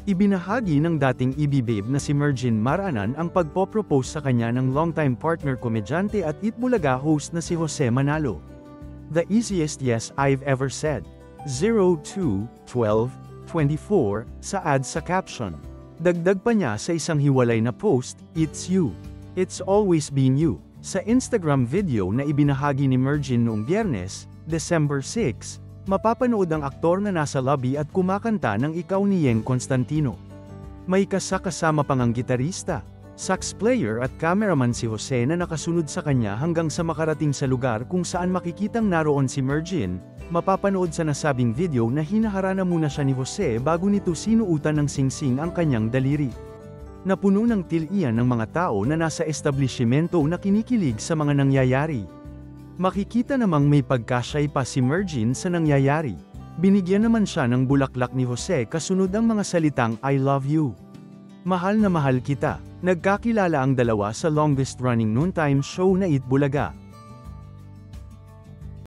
Ibinahagi ng dating EB-babe na si Mergin Maranan ang pagpopropose sa kanya ng longtime partner komedyante at Itbulaga host na si Jose Manalo. "The easiest yes I've ever said. 02/12/24" sa ad sa caption. Dagdag pa niya sa isang hiwalay na post, "It's you. It's always been you." Sa Instagram video na ibinahagi ni Mergin noong Biyernes, December 6, mapapanood ang aktor na nasa lobby at kumakanta ng Ikaw ni Yeng Constantino. May kasama pang ang gitarista, sax player at cameraman si Jose na nakasunod sa kanya hanggang sa makarating sa lugar kung saan makikitang naroon si Mergin. Mapapanood sa nasabing video na hinaharana muna siya ni Jose bago nito sinuutan ng singsing ang kanyang daliri. Napuno ng tilian ng mga tao na nasa establishmento na kinikilig sa mga nangyayari. Makikita namang may pagkasyay pa si Mergin sa nangyayari. Binigyan naman siya ng bulaklak ni Jose kasunod ang mga salitang "I love you. Mahal na mahal kita." Nagkakilala ang dalawa sa longest running noontime show na Itbulaga.